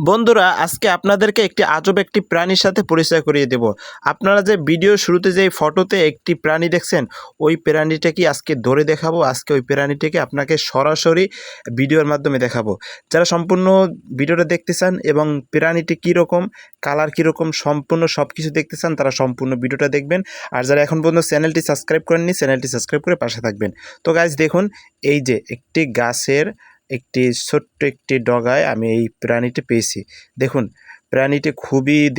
বন্ধুরা, আজকে আপনাদেরকে একটি আজব একটি প্রাণীর সাথে পরিচয় করিয়ে দেব। আপনারা যে ভিডিও শুরুতে যে ফটোতে একটি প্রাণী দেখছেন, ওই প্রাণীটাকে আজকে ধরে দেখাবো। আজকে ওই প্রাণীটাকে আপনাকে সরাসরি ভিডিওর মাধ্যমে দেখাবো। যারা সম্পূর্ণ ভিডিওটা দেখতে চান এবং প্রাণীটি কীরকম, কালার কীরকম, সম্পূর্ণ সব কিছু দেখতে চান, তারা সম্পূর্ণ ভিডিওটা দেখবেন। আর যারা এখন পর্যন্ত চ্যানেলটি সাবস্ক্রাইব করেননি, চ্যানেলটি সাবস্ক্রাইব করে পাশে থাকবেন। তো গাইজ দেখুন, এই যে একটি গাছের একটি ছোট্ট একটি ডগায় আমি এই প্রাণীটি পেয়েছি। দেখুন, প্রাণীটি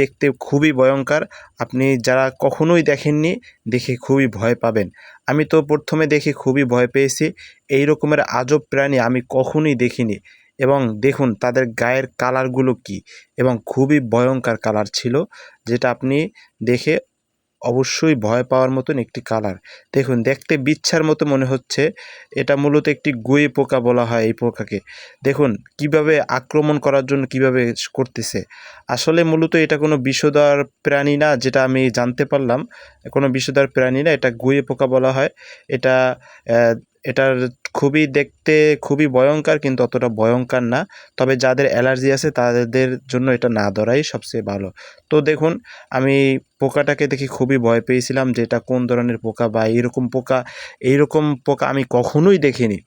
দেখতে খুবই ভয়ঙ্কর। আপনি যারা কখনোই দেখেননি, দেখে খুবই ভয় পাবেন। আমি তো প্রথমে দেখে খুবই ভয় পেয়েছি। এই রকমের আজব প্রাণী আমি কখনোই দেখিনি। এবং দেখুন তাদের গায়ের কালারগুলো কী, এবং খুবই ভয়ঙ্কর কালার ছিল, যেটা আপনি দেখে অবশ্যই ভয় পাওয়ার মতন একটি কালার। দেখুন, দেখতে বিচ্ছার মতো মনে হচ্ছে। এটা মূলত একটি গুয়ে পোকা বলা হয় এই পোকাকে। দেখুন কিভাবে আক্রমণ করার জন্য কিভাবে করতেছে। আসলে মূলত এটা কোনো বিষধর প্রাণী না, যেটা আমি জানতে পারলাম। কোনো বিষধর প্রাণী না, এটা গুয়ে পোকা বলা হয়। এটা এটার দেখতে খুবই ভয়ঙ্কর, কিন্তু অতটা ভয়ঙ্কর না। তবে যাদের অ্যালার্জি আছে তাদের জন্য এটা না ধরাই সবচেয়ে ভালো। তো দেখুন, আমি পোকাটাকে দেখে খুবই ভয় পেয়েছিলাম যে এটা কোন ধরনের পোকা, বা এইরকম পোকা আমি কখনোই দেখিনি।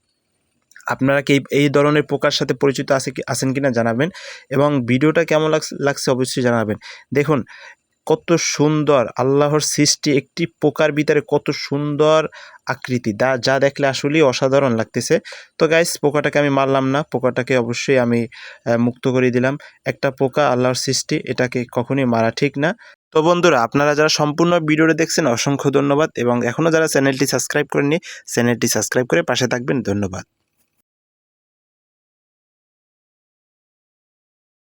আপনারা কি এই ধরনের পোকার সাথে পরিচিত আছেন কিনা জানাবেন, এবং ভিডিওটা কেমন লাগছে অবশ্যই জানাবেন। দেখুন কত সুন্দর আল্লাহর সৃষ্টি, একটি পোকার ভিতরে কত সুন্দর আকৃতি, যা দেখলে আসলেই অসাধারণ লাগতেছে। তো গাইস, পোকাটাকে আমি মারলাম না, পোকাটাকে অবশ্যই আমি মুক্ত করে দিলাম। একটা পোকা আল্লাহর সৃষ্টি, এটাকে কখনোই মারা ঠিক না। তো বন্ধুরা, আপনারা যারা সম্পূর্ণ ভিডিওটা দেখছেন অসংখ্য ধন্যবাদ, এবং এখনও যারা চ্যানেলটি সাবস্ক্রাইব করেননি, চ্যানেলটি সাবস্ক্রাইব করে পাশে থাকবেন। ধন্যবাদ।